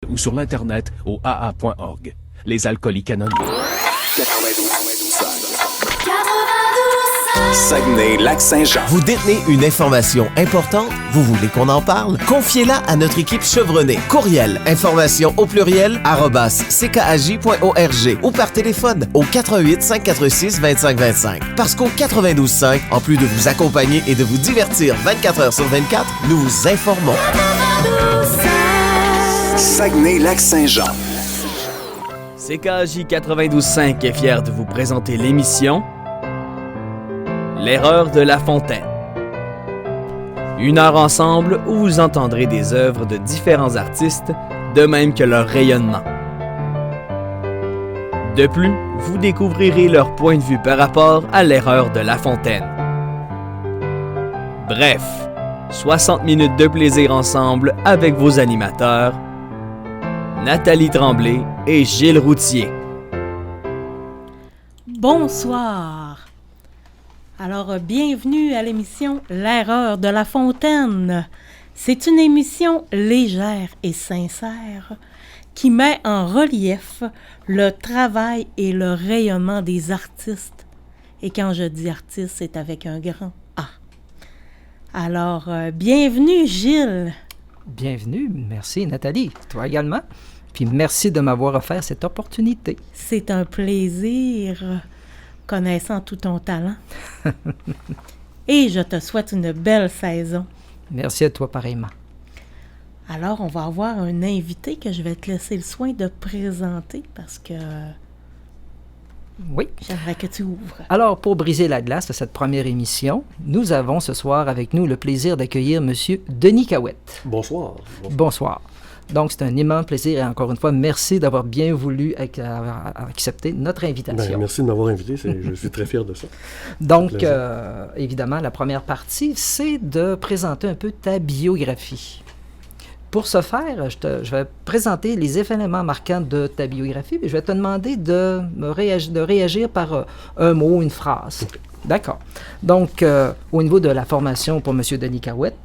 ou sur l'Internet au aa.org. Les Alcooliques Anonymes. 92.5. Saguenay-Lac-Saint-Jean. Vous détenez une information importante? Vous voulez qu'on en parle? Confiez-la à notre équipe chevronnée. Courriel information au pluriel @ckaj.org ou par téléphone au 88 546 25 25. Parce qu'au 92.5, en plus de vous accompagner et de vous divertir 24 heures sur 24, nous vous informons. Saguenay-Lac-Saint-Jean. CKJ 92.5 est fier de vous présenter l'émission L'erreur de La Fontaine. Une heure ensemble où vous entendrez des œuvres de différents artistes, de même que leur rayonnement. De plus, vous découvrirez leur point de vue par rapport à l'erreur de La Fontaine. Bref, 60 minutes de plaisir ensemble avec vos animateurs, Nathalie Tremblay et Gilles Routier. Bonsoir. Alors, bienvenue à l'émission L'erreur de La Fontaine. C'est une émission légère et sincère qui met en relief le travail et le rayonnement des artistes. Et quand je dis artiste, c'est avec un grand A. Alors, bienvenue Gilles. Bienvenue, merci Nathalie, toi également. Puis merci de m'avoir offert cette opportunité. C'est un plaisir, connaissant tout ton talent. Et je te souhaite une belle saison. Merci à toi pareillement. Alors, on va avoir un invité que je vais te laisser le soin de présenter parce que oui. J'aimerais que tu ouvres. Alors, pour briser la glace de cette première émission, nous avons ce soir avec nous le plaisir d'accueillir M. Denis Cahouette. Bonsoir. Bonsoir. Donc, c'est un immense plaisir et encore une fois, merci d'avoir bien voulu accepter notre invitation. Bien, merci de m'avoir invité, je suis très fier de ça. Donc, évidemment, la première partie, c'est de présenter un peu ta biographie. Pour ce faire, je vais présenter les événements marquants de ta biographie et je vais te demander de réagir par un mot, une phrase. Okay. D'accord. Donc, au niveau de la formation pour M. Denis Cahouette,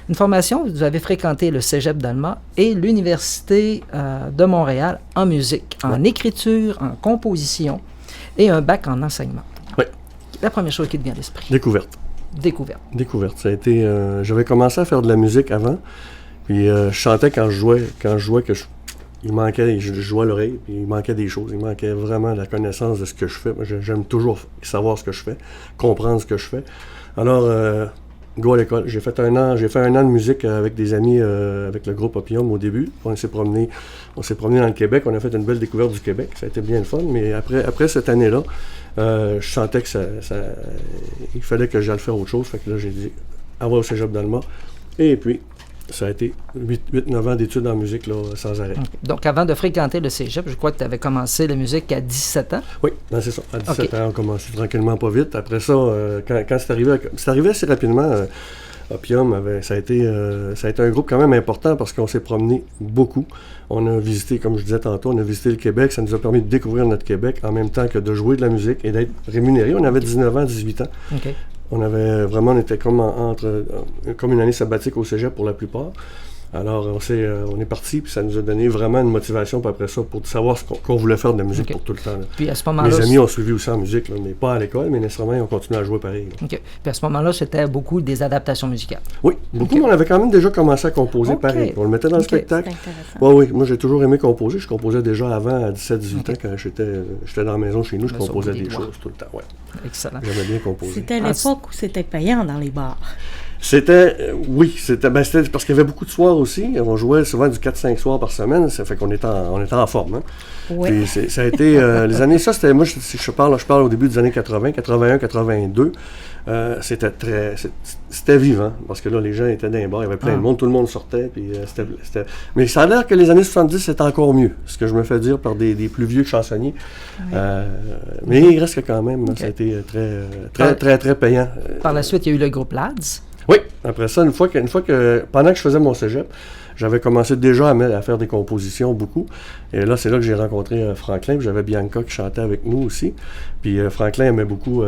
une formation, vous avez fréquenté le Cégep d'Alma et l'Université de Montréal en musique, en écriture, en composition et un bac en enseignement. Oui. La première chose qui te vient à l'esprit. Découverte. Ça a été... j'avais commencé à faire de la musique avant, puis je chantais quand je jouais il manquait, je jouais à l'oreille, puis il manquait des choses. Il manquait vraiment la connaissance de ce que je fais. Moi, j'aime toujours savoir ce que je fais, comprendre ce que je fais. Alors... go à l'école. J'ai fait un an de musique avec des amis, avec le groupe Opium au début. On s'est promené dans le Québec. On a fait une belle découverte du Québec. Ça a été bien le fun. Mais après cette année-là, je sentais que il fallait que j'aille faire autre chose. Fait que là, j'ai dit, envoie au Cégep d'Alma. Et puis, ça a été 8-9 ans d'études en musique là, sans arrêt. Donc, avant de fréquenter le Cégep, je crois que tu avais commencé la musique à 17 ans? Oui, ben c'est ça. À 17 ans, on commençait tranquillement, pas vite. Après ça, quand c'est arrivé assez rapidement, Opium, ça a été un groupe quand même important parce qu'on s'est promené beaucoup. On a visité, comme je disais tantôt, le Québec. Ça nous a permis de découvrir notre Québec en même temps que de jouer de la musique et d'être rémunérés. On avait 19 ans, 18 ans. Okay. On était comme une année sabbatique au Cégep pour la plupart. Alors, on est parti, puis ça nous a donné vraiment une motivation, puis après ça, pour savoir qu'on voulait faire de la musique pour tout le temps. Là. Puis à ce moment-là... Mes amis ont suivi aussi en musique, là, mais pas à l'école, mais nécessairement, ils ont continué à jouer pareil. OK. Puis à ce moment-là, c'était beaucoup des adaptations musicales. Oui, beaucoup, mais on avait quand même déjà commencé à composer pareil. On le mettait dans le spectacle. Oui, moi, j'ai toujours aimé composer. Je composais déjà avant, à 17-18 ans, quand j'étais dans la maison chez nous, je composais des choses tout le temps. Ouais. Excellent. J'aimais bien composer. C'était l'époque où c'était payant dans les bars. C'était parce qu'il y avait beaucoup de soirs aussi. On jouait souvent du 4-5 soirs par semaine. Ça fait qu'on était en forme. Hein? Oui. Puis ça a été les années... Ça, c'était... Moi, je parle au début des années 80, 81, 82. C'était vivant. Parce que là, les gens étaient dans les bars. Il y avait plein de monde. Tout le monde sortait. Puis c'était... Mais ça a l'air que les années 70, c'était encore mieux. Ce que je me fais dire par des plus vieux chansonniers. Oui. Mais il reste que quand même, ça a été très payant. Par la suite, il y a eu le groupe Lads. Oui, après ça, une fois que pendant que je faisais mon cégep, j'avais commencé déjà à faire des compositions beaucoup. Et là, c'est là que j'ai rencontré Franklin, puis j'avais Bianca qui chantait avec nous aussi. Puis Franklin aimait beaucoup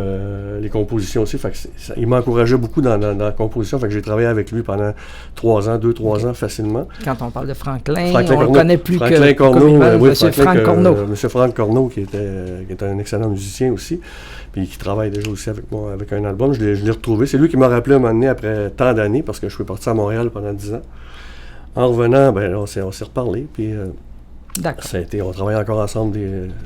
les compositions aussi, fait que il m'encourageait beaucoup dans la composition, fait que j'ai travaillé avec lui pendant 2-3 ans facilement. Quand on parle de Franklin on Corneau. le connaît plus Franklin que Corneau, Monsieur Franck Corneau. Monsieur Franck Corneau, qui est un excellent musicien aussi, puis qui travaille déjà aussi avec moi, avec un album. Je l'ai retrouvé. C'est lui qui m'a rappelé un moment donné après tant d'années, parce que je suis parti à Montréal pendant 10 ans. En revenant, ben on s'est reparlé, puis D'accord. on travaille encore ensemble.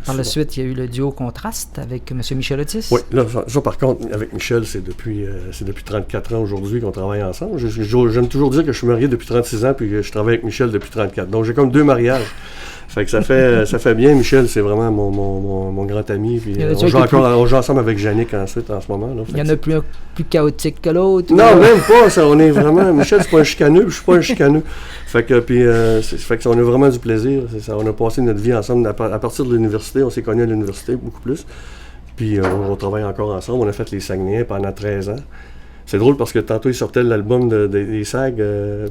Par la suite, il y a eu le duo Contraste avec M. Michel Otis. Oui, là, ça par contre, avec Michel, c'est depuis 34 ans aujourd'hui qu'on travaille ensemble. J'aime toujours dire que je suis marié depuis 36 ans, puis que je travaille avec Michel depuis 34. Donc j'ai comme 2 mariages. Fait que ça fait bien. Michel, c'est vraiment mon grand ami. Puis, on joue ensemble avec Yannick ensuite en ce moment. Là, il y en a plus chaotique que l'autre. Non, même pas. Ça, on est vraiment. Michel, c'est pas un chicaneux, puis je suis pas un chicaneux. Fait que on a vraiment du plaisir. C'est ça. On a passé notre vie ensemble à partir de l'université. On s'est connus à l'université beaucoup plus. Puis on travaille encore ensemble. On a fait les Saguenayens pendant 13 ans. C'est drôle parce que tantôt, il sortait l'album des SAG,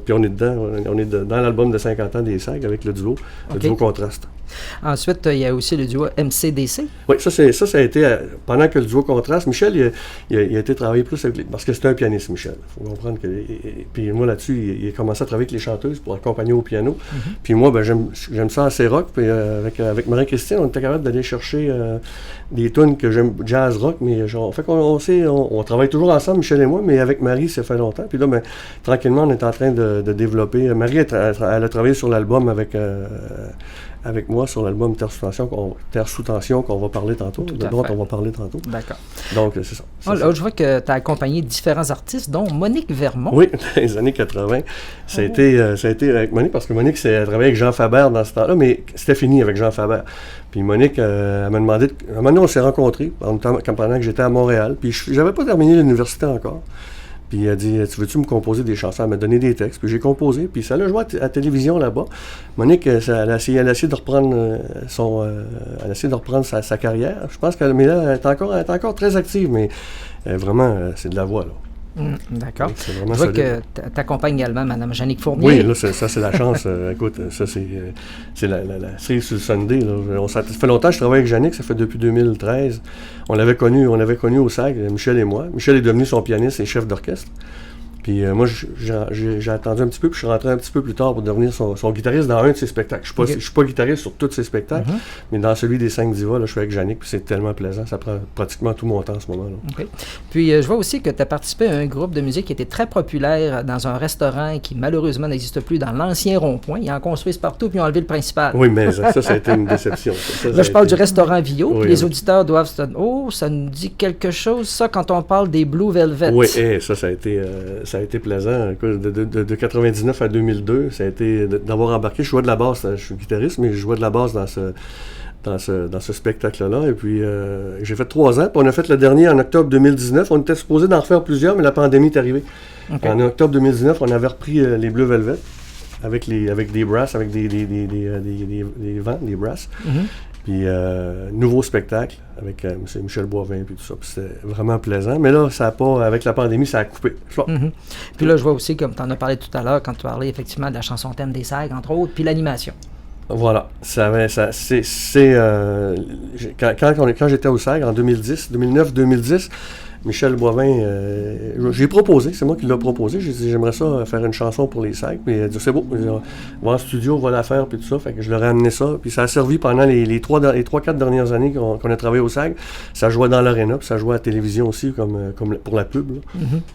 puis on est dedans. On est dans l'album de 50 ans des SAG avec le duo Contraste. Ensuite, il y a aussi le duo MCDC. Oui, ça a été, pendant que le duo Contraste, Michel, il a été travailler plus avec parce que c'était un pianiste, Michel. Il faut comprendre que... Puis moi, là-dessus, il a commencé à travailler avec les chanteuses pour accompagner au piano. Mm-hmm. Puis moi, ben j'aime ça assez rock. Puis avec Marie-Christine, on était capable d'aller chercher des tunes que j'aime, jazz rock, mais genre, fait on travaille toujours ensemble, Michel et moi, mais avec Marie, ça fait longtemps. Puis là, ben, tranquillement, on est en train de développer. Marie, elle a travaillé sur l'album avec moi sur l'album Terre sous tension qu'on va parler tantôt, dont on va parler tantôt. D'accord. Donc, c'est ça. Là, je vois que tu as accompagné différents artistes, dont Monique Vermont. Oui, dans les années 80. Ça a été avec Monique, parce que Monique, elle travaillait avec Jean Faber dans ce temps-là, mais c'était fini avec Jean Faber. Puis Monique, elle m'a demandé... À un moment donné, on s'est rencontrés pendant que j'étais à Montréal, puis j'avais pas terminé l'université encore. Puis elle a dit, tu veux-tu me composer des chansons? Elle m'a donné des textes, puis j'ai composé, puis ça l'a joué à la télévision là-bas. Monique, elle a essayé de reprendre sa carrière. Je pense qu'elle est encore très active, mais vraiment, c'est de la voix, là. D'accord. Je vois que tu accompagnes également Mme Jannick Fournier. Oui, là, ça, c'est la chance. Écoute, ça, c'est la série sur le Sunday. Là. Ça fait longtemps que je travaille avec Jannick, ça fait depuis 2013. On l'avait connu au SAG, Michel et moi. Michel est devenu son pianiste et chef d'orchestre. Puis moi, j'ai attendu un petit peu, puis je suis rentré un petit peu plus tard pour devenir son guitariste dans un de ses spectacles. Je ne suis pas guitariste sur tous ses spectacles, mais dans celui des 5 divas, là, je suis avec Jannick, puis c'est tellement plaisant. Ça prend pratiquement tout mon temps en ce moment-là. Okay. Puis je vois aussi que tu as participé à un groupe de musique qui était très populaire dans un restaurant qui malheureusement n'existe plus dans l'ancien rond-point. Ils en construisent partout, puis ils ont enlevé le principal. Oui, mais ça a été une déception. Là, je parle du restaurant Vio, puis les auditeurs doivent se dire « Oh, ça nous dit quelque chose, ça, quand on parle des Blue Velvet. » Oui, ça a été plaisant. De 99 à 2002, ça a été d'avoir embarqué. Je jouais de la basse, je suis guitariste, mais je jouais de la basse dans ce spectacle-là. Et puis, j'ai fait 3 ans. Puis on a fait le dernier en octobre 2019. On était supposé d'en refaire plusieurs, mais la pandémie est arrivée. Okay. En octobre 2019, on avait repris les Bleu Velvet avec des brasses, avec des vents, des brasses. Puis, nouveau spectacle avec M. Michel Boivin, puis tout ça. Puis c'était vraiment plaisant. Mais là, ça a pas, avec la pandémie, ça a coupé. Puis là, je vois aussi, comme tu en as parlé tout à l'heure, quand tu parlais effectivement de la chanson thème des SAG, entre autres, puis l'animation. Voilà. Quand j'étais au SAG en 2009-2010, Michel Boivin, j'ai proposé, c'est moi qui l'ai proposé. J'ai dit, j'aimerais ça faire une chanson pour les SAG. Puis il a dit, c'est beau, on va en studio, on va la faire, puis tout ça. Fait que je leur ai amené ça. Puis ça a servi pendant les 3-4 dernières années qu'on a travaillé au SAG. Ça jouait dans l'aréna, puis ça jouait à la télévision aussi, comme pour la pub.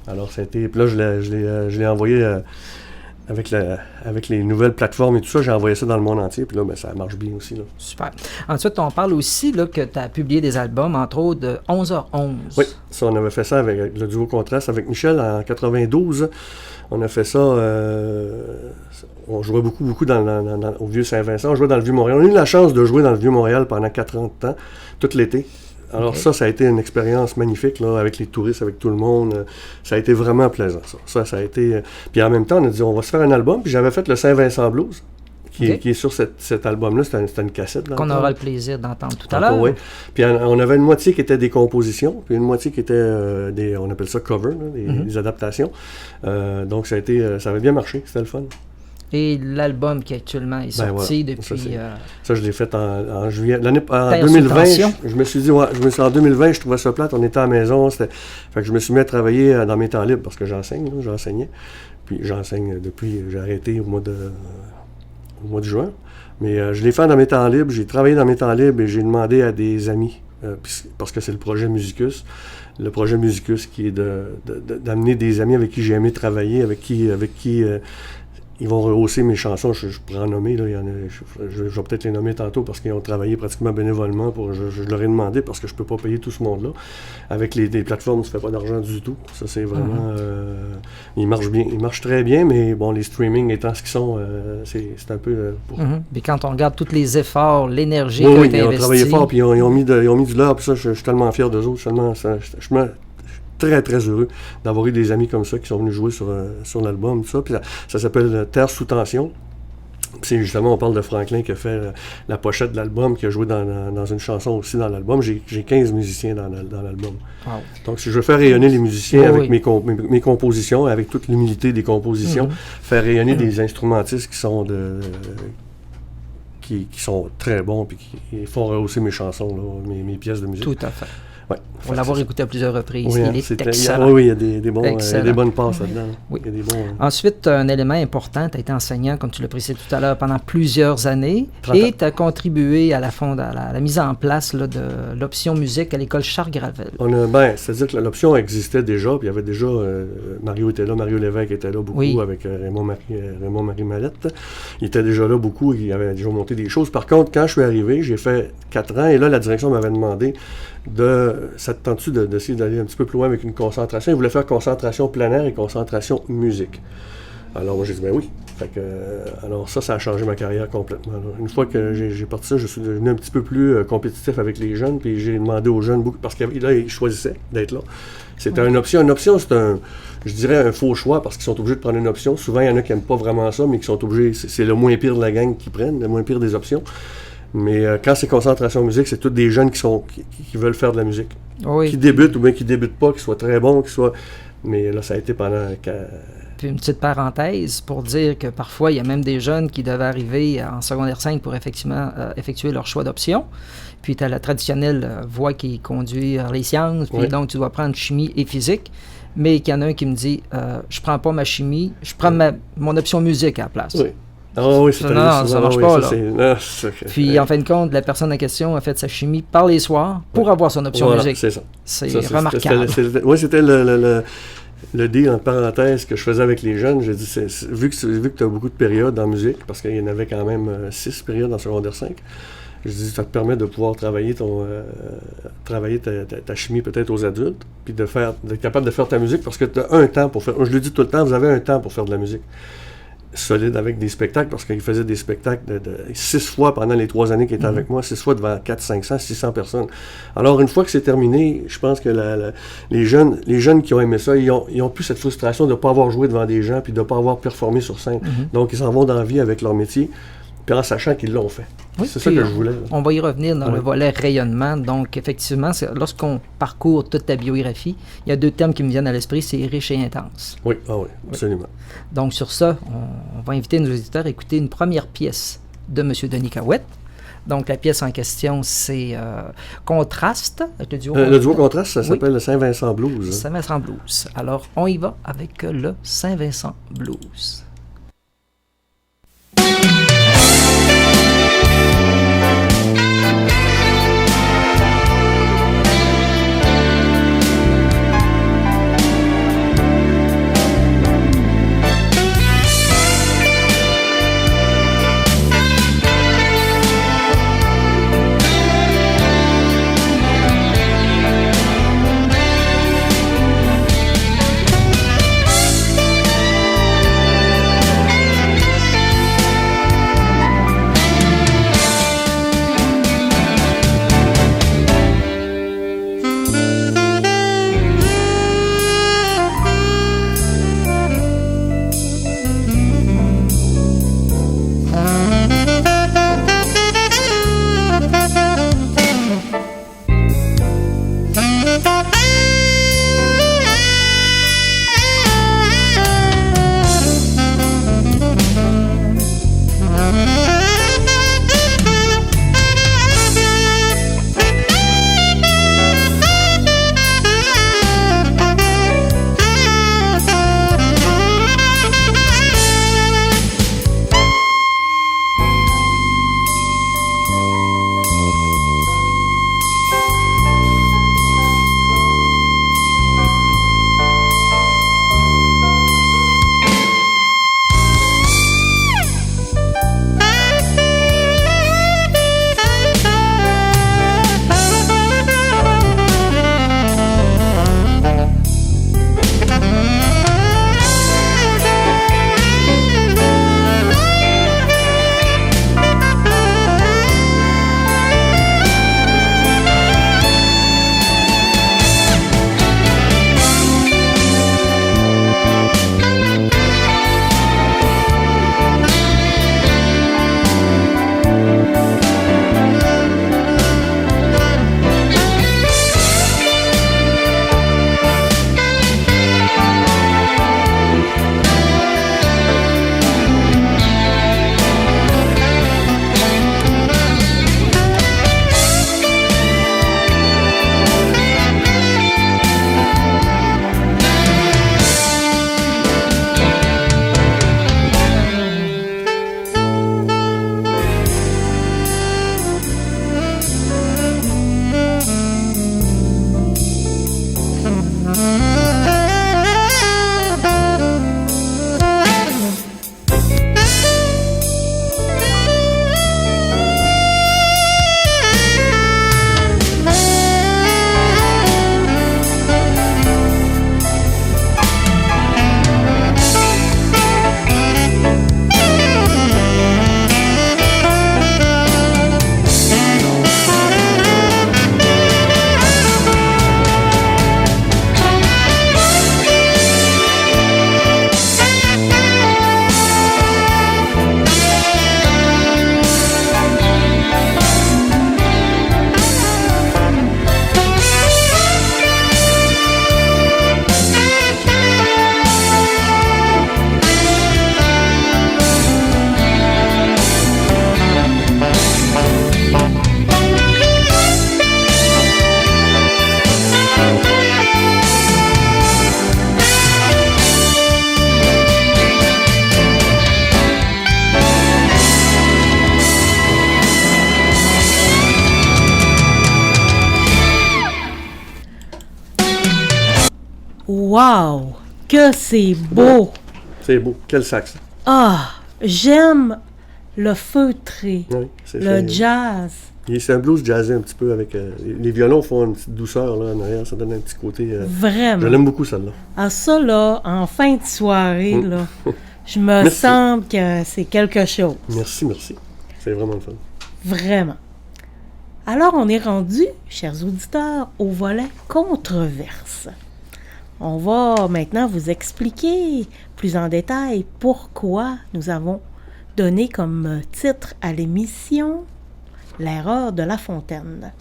Alors, ça a été. Puis là, je l'ai envoyé. Avec les nouvelles plateformes et tout ça, j'ai envoyé ça dans le monde entier, puis là, ben, ça marche bien aussi. Là. Super. Ensuite, on parle aussi là, que tu as publié des albums, entre autres, de 11h11. Oui, ça, on avait fait ça avec le duo Contraste avec Michel en 92. On a fait ça, on jouait beaucoup au Vieux-Saint-Vincent, on jouait dans le Vieux-Montréal. On a eu la chance de jouer dans le Vieux-Montréal pendant 4 ans de temps, tout l'été. Alors ça a été une expérience magnifique, là, avec les touristes, avec tout le monde. Ça a été vraiment plaisant, ça. Ça a été... Puis en même temps, on a dit, on va se faire un album. Puis j'avais fait le Saint-Vincent Blues, qui est sur cet album-là. C'était une cassette. Qu'on aura le plaisir d'entendre tout à l'heure. Oui. Puis on avait une moitié qui était des compositions, puis une moitié qui était on appelle ça cover, là, des adaptations. Donc ça avait bien marché, c'était le fun. Et l'album qui actuellement est sorti depuis... Ça, je l'ai fait en juillet. En Terre 2020, sous tension. je me suis dit, en 2020, je trouvais ça plate, on était à la maison. Fait que je me suis mis à travailler dans mes temps libres parce que j'enseignais. Puis j'enseigne depuis, j'ai arrêté au mois de juin. Mais je l'ai fait dans mes temps libres, j'ai travaillé dans mes temps libres et j'ai demandé à des amis, parce que c'est le projet Musicus. Le projet Musicus qui est d'amener des amis avec qui j'ai aimé travailler, avec qui ils vont rehausser mes chansons. Je pourrais en nommer, là, je vais peut-être les nommer tantôt parce qu'ils ont travaillé pratiquement bénévolement. Je leur ai demandé parce que je ne peux pas payer tout ce monde-là. Avec les plateformes, tu ne fais pas d'argent du tout. Ça, c'est vraiment... ils marchent bien. Ils marchent très bien, mais bon, les streamings étant ce qu'ils sont, c'est un peu... Mais quand on regarde tous les efforts, l'énergie oui, qui a été ils ont investie... travaillé fort, puis ils ont mis du leur, puis ça, je suis tellement fier d'eux autres. Je suis très, très heureux d'avoir eu des amis comme ça qui sont venus jouer sur l'album, tout ça. Puis ça s'appelle Terre sous tension. Puis c'est justement, on parle de Franklin qui a fait la pochette de l'album, qui a joué dans une chanson aussi dans l'album. J'ai 15 musiciens dans l'album. Wow. Donc, si je veux faire rayonner les musiciens avec mes compositions, avec toute l'humilité des compositions, faire rayonner des instrumentistes qui sont qui sont très bons, puis qui font rehausser mes chansons, là, mes pièces de musique. Tout à fait. Ouais, pour l'avoir écouté à plusieurs reprises. Oui, il est excellent. Oui, il y a des bonnes passes là-dedans. Oui. Il y a des bons, Ensuite, un élément important, tu as été enseignant, comme tu l'as précisé tout à l'heure, pendant plusieurs années et tu as contribué à la mise en place là, de l'option musique à l'école Charles-Gravel. C'est-à-dire que l'option existait déjà, puis il y avait déjà, Mario était là, Mario Lévesque était là beaucoup avec Raymond-Marie Mallette. Il était déjà là beaucoup, il avait déjà monté des choses. Par contre, quand je suis arrivé, j'ai fait 4 ans et là, la direction m'avait demandé ça te tente-tu d'essayer d'aller un petit peu plus loin avec une concentration? Ils voulaient faire concentration plein air et concentration musique. Alors moi j'ai dit ben oui. Alors ça a changé ma carrière complètement. Là. Une fois que j'ai parti ça, je suis devenu un petit peu plus compétitif avec les jeunes, puis j'ai demandé aux jeunes beaucoup, parce que là ils choisissaient d'être là. C'était une option. Une option, c'est je dirais un faux choix parce qu'ils sont obligés de prendre une option. Souvent il y en a qui n'aiment pas vraiment ça, mais qui sont obligés, c'est le moins pire de la gang qui prennent, le moins pire des options. Mais quand c'est concentration musique, c'est tous des jeunes qui veulent faire de la musique. Oui. Qui débutent ou bien qui débutent pas, qui soient très bons, qui soient... Mais là, ça a été pendant... Puis une petite parenthèse pour dire que parfois, il y a même des jeunes qui devaient arriver en secondaire 5 pour effectivement effectuer leur choix d'option. Puis tu as la traditionnelle voie qui conduit vers les sciences, puis donc tu dois prendre chimie et physique. Mais il y en a un qui me dit, je prends pas ma chimie, je prends mon option musique à la place. Oui. Ah oui, c'est ça marche pas, là. Puis, en fin de compte, la personne en question a fait sa chimie par les soirs pour avoir son option musique. C'est ça. C'est remarquable. C'était le deal, en parenthèse, que je faisais avec les jeunes. J'ai dit, vu que tu as beaucoup de périodes en musique, parce qu'il y en avait quand même 6 périodes en secondaire 5, je dis, ça te permet de pouvoir travailler ta chimie peut-être aux adultes, puis d'être capable de faire ta musique, parce que tu as un temps pour faire... Je le dis tout le temps, vous avez un temps pour faire de la musique solide avec des spectacles, parce qu'il faisait des spectacles de 6 fois pendant les 3 années qu'il était avec moi, 6 fois devant 400, 500, 600 personnes. Alors, une fois que c'est terminé, je pense que les jeunes qui ont aimé ça, ils ont plus cette frustration de ne pas avoir joué devant des gens puis de ne pas avoir performé sur scène. Donc, ils s'en vont dans la vie avec leur métier, puis en sachant qu'ils l'ont fait. Oui, c'est ça que je voulais. Là. On va y revenir dans le volet rayonnement. Donc, effectivement, lorsqu'on parcourt toute ta biographie, il y a 2 termes qui me viennent à l'esprit, c'est riche et intense. Oui, absolument. Donc, sur ça, on va inviter nos auditeurs à écouter une première pièce de M. Denis Cahouette. Donc, la pièce en question, c'est Contraste. Le duo Contraste, ça s'appelle le Saint-Vincent Blues. Hein? Saint-Vincent Blues. Alors, on y va avec le Saint-Vincent Blues. Wow! Que c'est beau! C'est beau. Quel sax. Ah! J'aime le feutré, Oui, c'est le fait. jazz. C'est un blues jazzé un petit peu avec... les violons font une petite douceur là, en arrière. Ça donne un petit côté... Je Vraiment. l'aime beaucoup, celle-là. Ah, ça, là, en fin de soirée, là, je me Merci. sens que c'est quelque chose. Merci. C'est vraiment le fun. Vraiment. Alors, on est rendu, chers auditeurs, au volet controverse. On va maintenant vous expliquer plus en détail pourquoi nous avons donné comme titre à l'émission « L'erreur de La Fontaine ».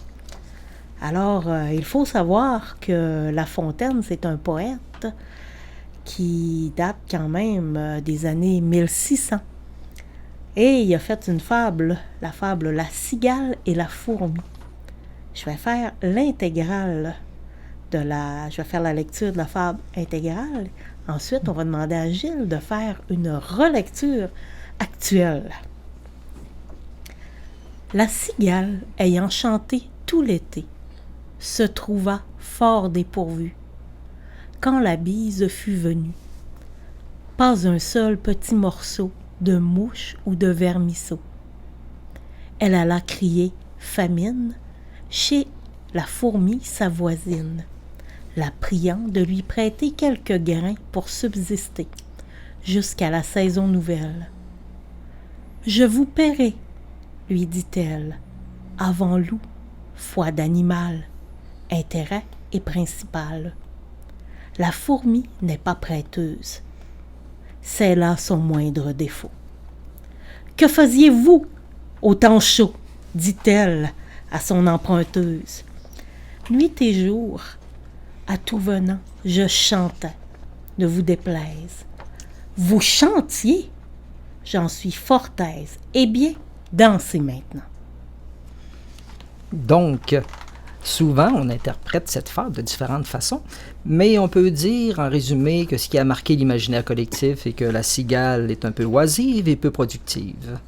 Alors, il faut savoir que La Fontaine, c'est un poète qui date quand même des années 1600. Et il a fait une fable, la fable « La cigale et la fourmi ». Je vais faire l'intégrale je vais faire la lecture de la fable intégrale. Ensuite, on va demander à Gilles de faire une relecture actuelle. La cigale, ayant chanté tout l'été, se trouva fort dépourvue quand la bise fut venue. Pas un seul petit morceau de mouche ou de vermisseau. Elle alla crier famine chez la fourmi sa voisine, la priant de lui prêter quelques grains pour subsister jusqu'à la saison nouvelle. « Je vous paierai, lui dit-elle, avant loup, foi d'animal, intérêt est principal. La fourmi n'est pas prêteuse. C'est là son moindre défaut. Que faisiez-vous au temps chaud, dit-elle à son emprunteuse. Nuit et jour, à tout venant, je chantais, ne vous déplaise. Vous chantiez? J'en suis fort aise. Eh bien, dansez maintenant. Donc, souvent, on interprète cette fable de différentes façons, mais on peut dire, en résumé, que ce qui a marqué l'imaginaire collectif est que la cigale est un peu oisive et peu productive,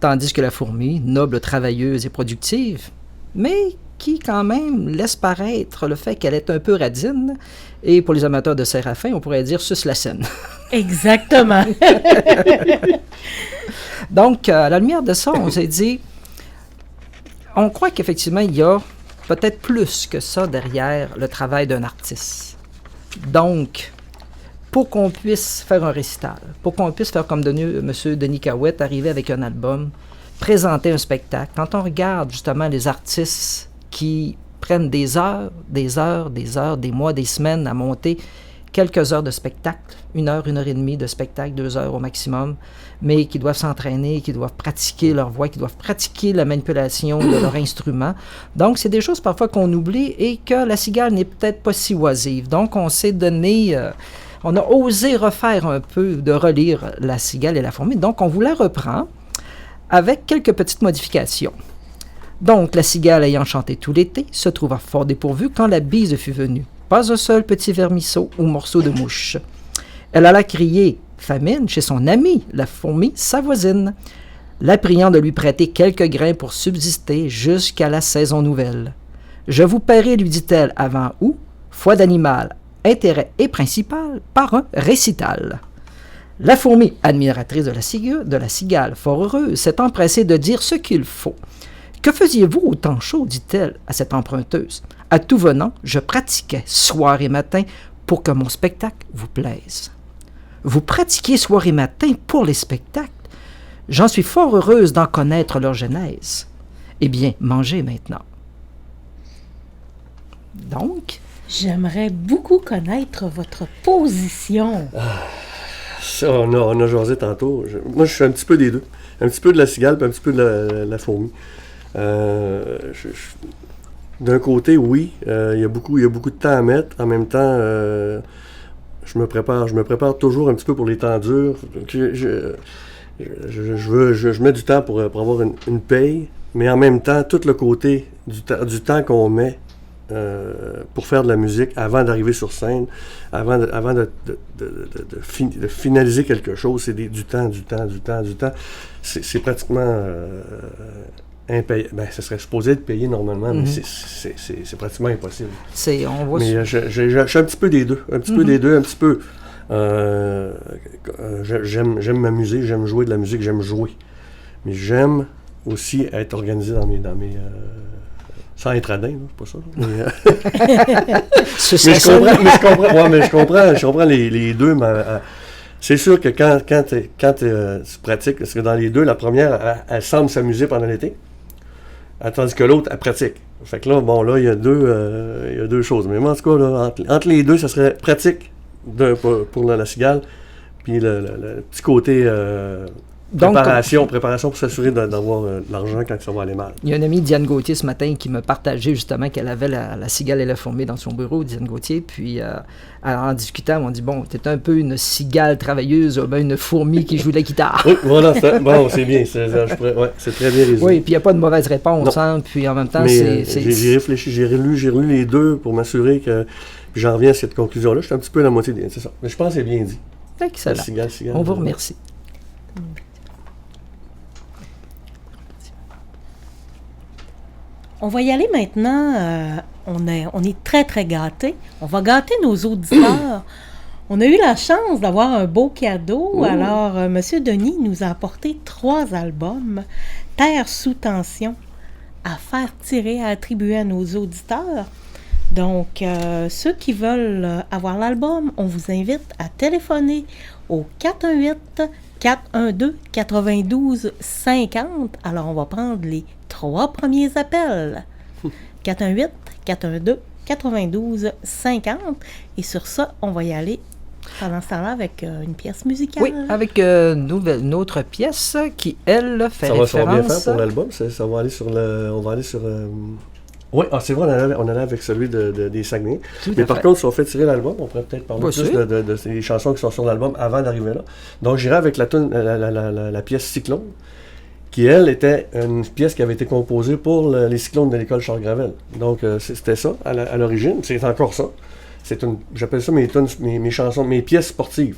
tandis que la fourmi, noble, travailleuse et productive, mais qui, quand même, laisse paraître le fait qu'elle est un peu radine, et pour les amateurs de Séraphin, on pourrait dire suce la scène. Exactement. Donc, à la lumière de ça, on s'est dit, on croit qu'effectivement, il y a peut-être plus que ça derrière le travail d'un artiste. Donc, pour qu'on puisse faire un récital, pour qu'on puisse faire comme M. Denis Cahouette, arriver avec un album, présenter un spectacle, quand on regarde justement les artistes qui prennent des heures, des mois, des semaines à monter quelques heures de spectacle, 1 heure, 1 heure et demie de spectacle, 2 heures au maximum, mais qui doivent s'entraîner, qui doivent pratiquer leur voix, qui doivent pratiquer la manipulation de leur instrument. Donc, c'est des choses parfois qu'on oublie et que la cigale n'est peut-être pas si oisive. Donc, on s'est donné... on a osé refaire un peu, de relire La cigale et la fourmi. Donc, on vous la reprend avec quelques petites modifications. Donc, la cigale ayant chanté tout l'été se trouva fort dépourvue quand la bise fut venue. Pas un seul petit vermisseau ou morceau de mouche. Elle alla crier famine chez son amie, la fourmi, sa voisine, la priant de lui prêter quelques grains pour subsister jusqu'à la saison nouvelle. « Je vous paierai, lui dit-elle, avant ou, foi d'animal, intérêt et principal, par un récital. » La fourmi, admiratrice de la cigale, fort heureuse, s'est empressée de dire ce qu'il faut. « Que faisiez-vous au temps chaud, dit-elle à cette emprunteuse. À tout venant, je pratiquais soir et matin pour que mon spectacle vous plaise. » Vous pratiquiez soir et matin pour les spectacles. J'en suis fort heureuse d'en connaître leur genèse. Eh bien, mangez maintenant. Donc... J'aimerais beaucoup connaître votre position. Ça, on a jasé tantôt. Moi, je suis un petit peu des deux. Un petit peu de la cigale, puis un petit peu de la fourmi. D'un côté, oui, il y a beaucoup de temps à mettre. En même temps, je me prépare toujours un petit peu pour les temps durs. Je mets du temps pour avoir une paye, mais en même temps, tout le côté du temps qu'on met pour faire de la musique avant d'arriver sur scène, avant de finaliser quelque chose, c'est du temps. C'est pratiquement ça serait supposé être payé normalement, mais c'est pratiquement impossible. On voit mais je suis un petit peu des deux. Un petit peu des deux, un petit peu. J'aime m'amuser, j'aime jouer de la musique, j'aime jouer. Mais j'aime aussi être organisé dans mes sans être radin, c'est pas ça. Je comprends les deux, mais c'est sûr que quand tu pratiques, parce que dans les deux, la première, elle semble s'amuser pendant l'été, tandis que l'autre, elle pratique. Fait que là, il y a deux choses. Mais moi, en tout cas, là, entre les deux, ça serait pratique pour la cigale, puis le petit côté préparation pour s'assurer d'avoir de l'argent quand ça va aller mal. Il y a une amie, Diane Gauthier, ce matin, qui me partageait justement qu'elle avait la cigale élaformée dans son bureau, Diane Gauthier, puis en discutant, on dit, bon, t'es un peu une cigale travailleuse, une fourmi qui joue de la guitare. Oui, voilà, c'est bien, c'est très bien résumé. Oui, puis il n'y a pas de mauvaise réponse, puis en même temps, j'ai réfléchi, j'ai relu les deux pour m'assurer que puis j'en reviens à cette conclusion-là. Je suis un petit peu à la moitié, c'est ça. Mais je pense que c'est bien dit. Excellent. Cigale, on vous remercie. On va y aller maintenant. On est très, très gâtés. On va gâter nos auditeurs. On a eu la chance d'avoir un beau cadeau. Alors, M. Denis nous a apporté 3 albums. Terre sous tension, à faire tirer, à attribuer à nos auditeurs. Donc, ceux qui veulent avoir l'album, on vous invite à téléphoner au 418-412-9250. Alors, on va prendre les 3 premiers appels. 418-412-9250. Et sur ça, on va y aller pendant ce temps-là avec une pièce musicale. Oui, avec une autre pièce qui, elle, fait référence... Ça va bien faire pour l'album. Ça va aller sur on va aller sur... Oui, c'est vrai, on allait avec celui des Saguenay. Mais par contre, si on fait tirer l'album, on pourrait peut-être parler plus de ces chansons qui sont sur l'album avant d'arriver là. Donc, j'irai avec la pièce Cyclone, qui, elle, était une pièce qui avait été composée pour les Cyclones de l'école Charles Gravel. Donc, c'était ça, à l'origine. C'est encore ça. J'appelle ça mes chansons, mes pièces sportives.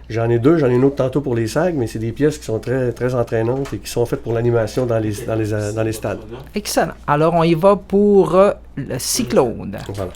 J'en ai 2, j'en ai une autre tantôt pour les SAG, mais c'est des pièces qui sont très, très entraînantes et qui sont faites pour l'animation dans les stades. Excellent. Alors, on y va pour le Cyclone. Voilà.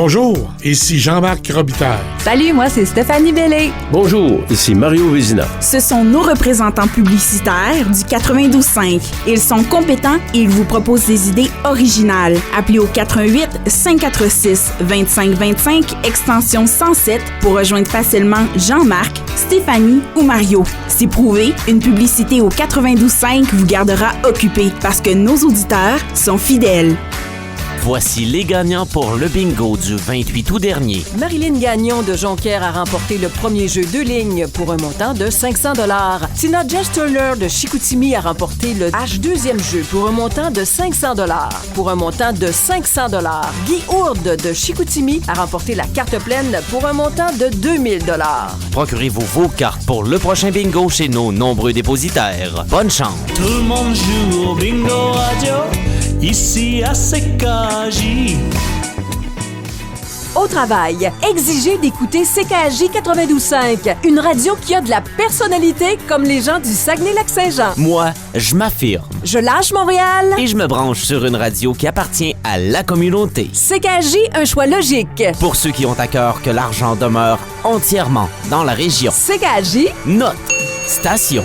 Bonjour, ici Jean-Marc Robitaille. Salut, moi c'est Stéphanie Bellé. Bonjour, ici Mario Vézina. Ce sont nos représentants publicitaires du 92.5. Ils sont compétents et ils vous proposent des idées originales. Appelez au 88 546 2525 extension 107 pour rejoindre facilement Jean-Marc, Stéphanie ou Mario. C'est prouvé, une publicité au 92.5 vous gardera occupé parce que nos auditeurs sont fidèles. Voici les gagnants pour le bingo du 28 août dernier. Marilyn Gagnon de Jonquière a remporté le premier jeu 2 lignes pour un montant de 500 $. Tina Jess-Turner de Chicoutimi a remporté le H2e jeu pour un montant de 500 $. Pour un montant de 500 $. Guy Hourde de Chicoutimi a remporté la carte pleine pour un montant de 2000 $. Procurez-vous vos cartes pour le prochain bingo chez nos nombreux dépositaires. Bonne chance! Tout le monde joue au bingo radio, ici à CKJ. Au travail, exigez d'écouter CKJ 92.5, une radio qui a de la personnalité comme les gens du Saguenay-Lac-Saint-Jean. Moi, je m'affirme. Je lâche Montréal. Et je me branche sur une radio qui appartient à la communauté. CKJ, un choix logique. Pour ceux qui ont à cœur que l'argent demeure entièrement dans la région. CKJ, notre station.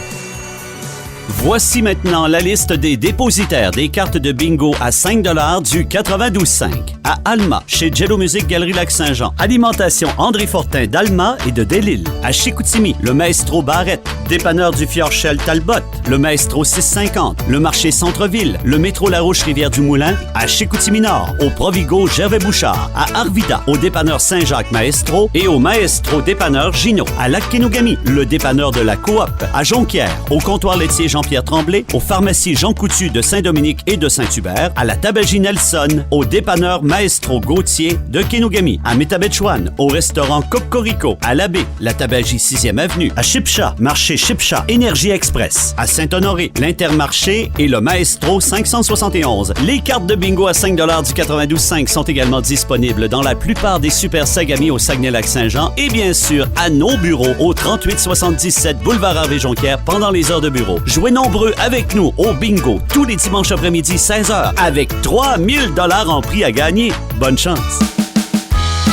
Voici maintenant la liste des dépositaires des cartes de bingo à 5 $ du 92.5. À Alma, chez Jello Music Galerie Lac-Saint-Jean. Alimentation André Fortin d'Alma et de Delisle. À Chicoutimi, le Maestro Barrette. Dépanneur du Fjord-Shell Talbot. Le Maestro 650. Le marché Centre-Ville. Le métro Larouche-Rivière-du-Moulin. À Chicoutimi-Nord. Au Provigo Gervais-Bouchard. À Arvida. Au dépanneur Saint-Jacques Maestro. Et au Maestro dépanneur Gino. À Lac-Kenogami, le dépanneur de la Coop. À Jonquière. Au comptoir laitier Jean-Pierre Tremblay, aux pharmacies Jean Coutu de Saint-Dominique et de Saint-Hubert, à la tabagie Nelson, au dépanneur Maestro Gauthier de Kenogami, à Métabetchouane, au restaurant Cocorico, à l'Abbé, la tabagie 6e Avenue, à Chipcha, marché Chipcha, Énergie Express, à Saint-Honoré, l'Intermarché et le Maestro 571. Les cartes de bingo à 5 $ du 92.5 sont également disponibles dans la plupart des super Sagami au Saguenay-Lac-Saint-Jean et bien sûr à nos bureaux au 3877 boulevard Harvey-Jonquière pendant les heures de bureau. Jouez nombreux avec nous au bingo tous les dimanches après-midi 16h avec 3000 $ en prix à gagner. Bonne chance!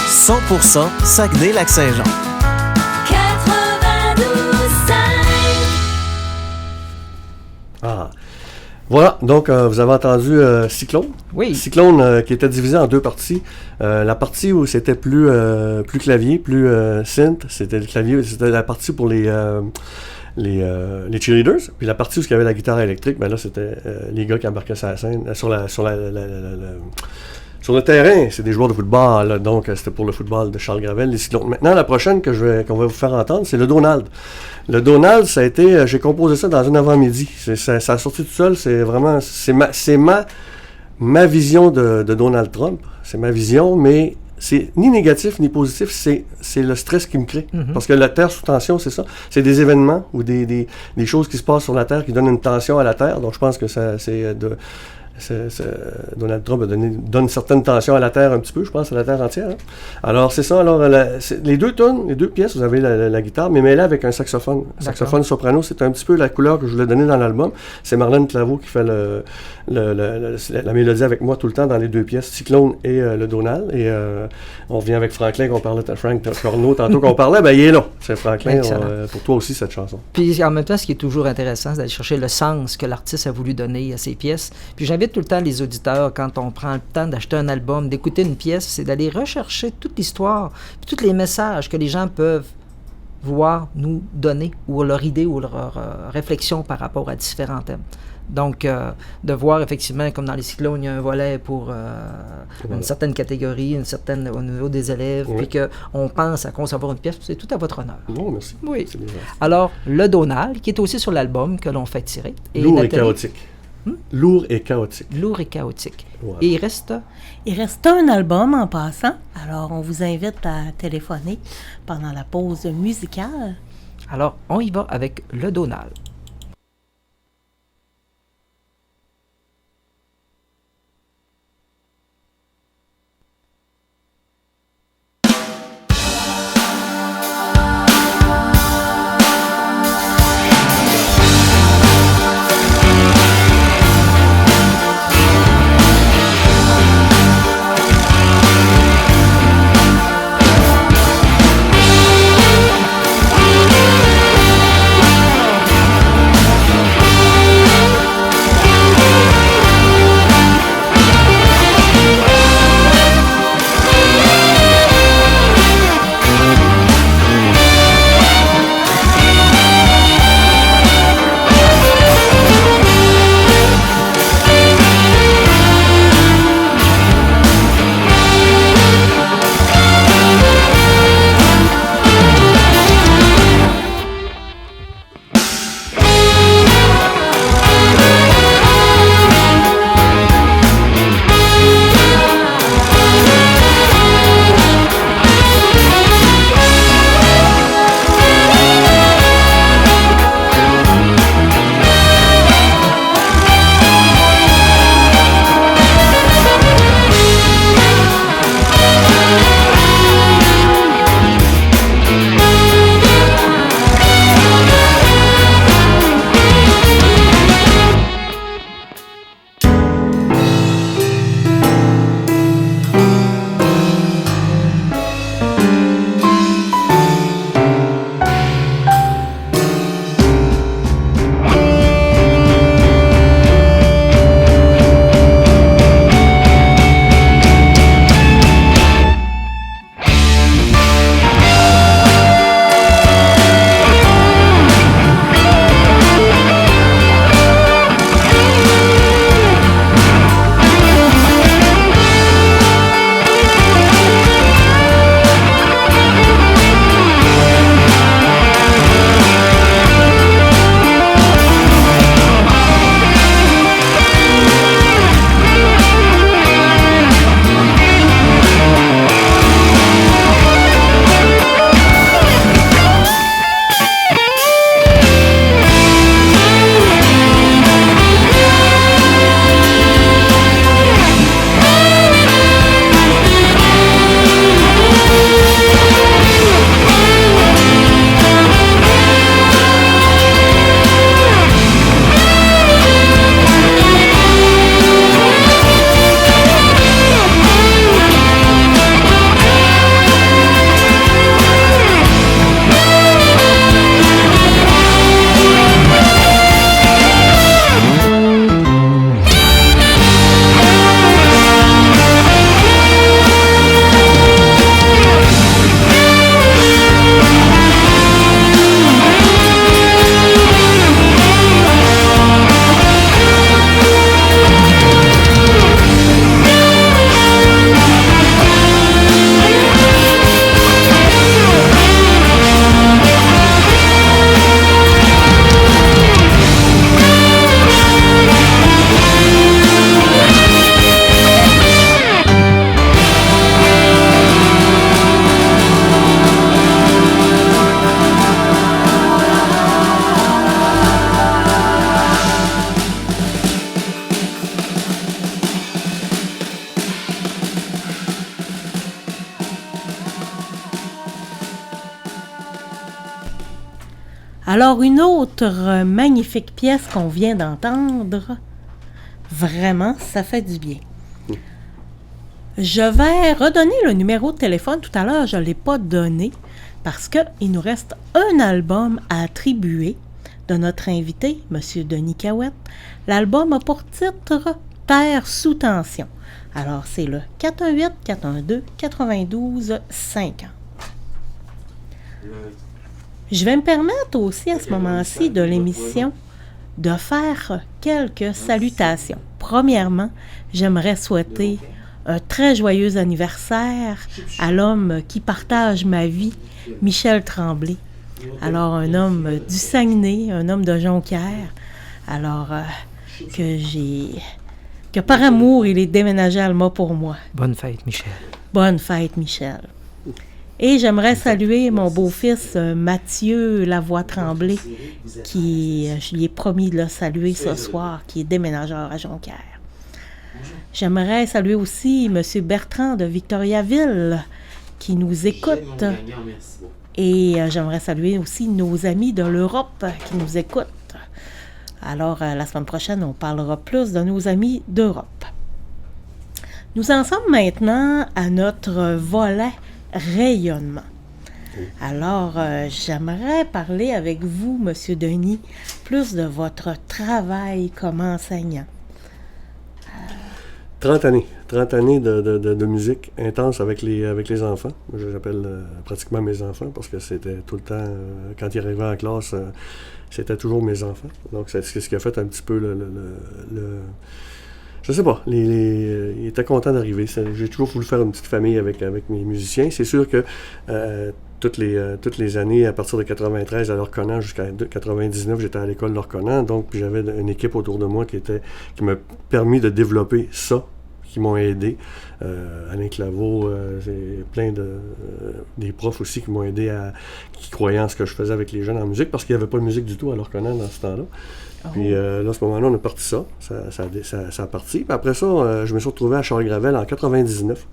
100% Saguenay-Lac-Saint-Jean. 92.5. Ah. Voilà, donc vous avez entendu Cyclone. Oui. Cyclone qui était divisé en deux parties. La partie où c'était plus clavier, plus synth, c'était le clavier, c'était la partie pour les cheerleaders. Puis la partie où il y avait la guitare électrique, ben là c'était les gars qui embarquaient sur la scène, sur le terrain. C'est des joueurs de football, là, donc c'était pour le football de Charles Gravel, les Cyclones. Maintenant, la prochaine qu'on va vous faire entendre, c'est le Donald. Le Donald, ça a été, j'ai composé ça dans un avant-midi. Ça a sorti tout seul. C'est vraiment, c'est ma vision de Donald Trump. C'est ma vision, mais c'est ni négatif ni positif, c'est le stress qui me crée. Mm-hmm. Parce que la Terre sous tension, c'est ça. C'est des événements ou des choses qui se passent sur la Terre qui donnent une tension à la Terre. Donc je pense que Donald Trump donne une certaine tension à la Terre un petit peu, je pense, à la Terre entière. Hein. Alors, c'est ça. Alors, les deux pièces, vous avez la guitare, mais mêlée avec un saxophone. Saxophone soprano, c'est un petit peu la couleur que je voulais donner dans l'album. C'est Marlène Claveau qui fait la mélodie avec moi tout le temps dans les deux pièces, Cyclone et le Donald. Et on revient avec Franklin, qu'on parlait de Frank Corneau tantôt qu'on parlait, ben il est là. C'est Franklin, pour toi aussi, cette chanson. Puis, en même temps, ce qui est toujours intéressant, c'est d'aller chercher le sens que l'artiste a voulu donner à ses pièces. Puis, j'invite tout le temps les auditeurs, quand on prend le temps d'acheter un album, d'écouter une pièce, c'est d'aller rechercher toute l'histoire, puis tous les messages que les gens peuvent voir nous donner, ou leur idée, ou leur réflexion par rapport à différents thèmes. Donc, de voir effectivement, comme dans les Cyclones, il y a un volet pour une certaine catégorie, au niveau des élèves, oui. Puis qu'on pense à concevoir une pièce, c'est tout à votre honneur. Non, merci. Oui. Alors, le Donald, qui est aussi sur l'album que l'on fait tirer. Lourd et chaotique. Lourd et chaotique. Lourd et chaotique. Voilà. Et il reste un album en passant. Alors, on vous invite à téléphoner pendant la pause musicale. Alors, on y va avec le Donald. Alors, une autre magnifique pièce qu'on vient d'entendre, vraiment, ça fait du bien. Je vais redonner le numéro de téléphone. Tout à l'heure, je ne l'ai pas donné parce qu'il nous reste un album à attribuer de notre invité, M. Denis Cahouette. L'album a pour titre « Terre sous tension ». Alors, c'est le 418-412-92-50. Je vais me permettre aussi à ce moment-ci de l'émission de faire quelques salutations. Premièrement, j'aimerais souhaiter un très joyeux anniversaire à l'homme qui partage ma vie, Michel Tremblay. Alors, un homme du Saguenay, un homme de Jonquière. Alors, que par amour, il est déménagé à Alma pour moi. Bonne fête, Michel. Bonne fête, Michel. Et j'aimerais saluer mon beau-fils Mathieu Lavoie-Tremblay, je lui ai promis de le saluer ce soir, qui est déménageur à Jonquière. J'aimerais saluer aussi M. Bertrand de Victoriaville, qui nous écoute. Et j'aimerais saluer aussi nos amis de l'Europe qui nous écoutent. Alors, la semaine prochaine, on parlera plus de nos amis d'Europe. Nous en sommes maintenant à notre volet rayonnement. Alors, j'aimerais parler avec vous, M. Denis, plus de votre travail comme enseignant. 30 années de musique intense avec les enfants. J'appelle pratiquement mes enfants parce que c'était tout le temps, quand ils arrivaient en classe, c'était toujours mes enfants. Donc, c'est ce qui a fait un petit peu je sais pas, ils étaient contents d'arriver. J'ai toujours voulu faire une petite famille avec mes musiciens. C'est sûr que toutes les années, à partir de 93 à l'Orconan jusqu'à 99, j'étais à l'école d'Orconan. Donc, j'avais une équipe autour de moi qui m'a permis de développer ça, qui m'ont aidé. Alain Claveau, c'est plein des profs aussi qui m'ont aidé, qui croyaient en ce que je faisais avec les jeunes en musique, parce qu'il n'y avait pas de musique du tout à l'Orconan dans ce temps-là. Puis là, à ce moment-là, on a parti ça a parti. Puis après ça, je me suis retrouvé à Charles-Gravel en 99,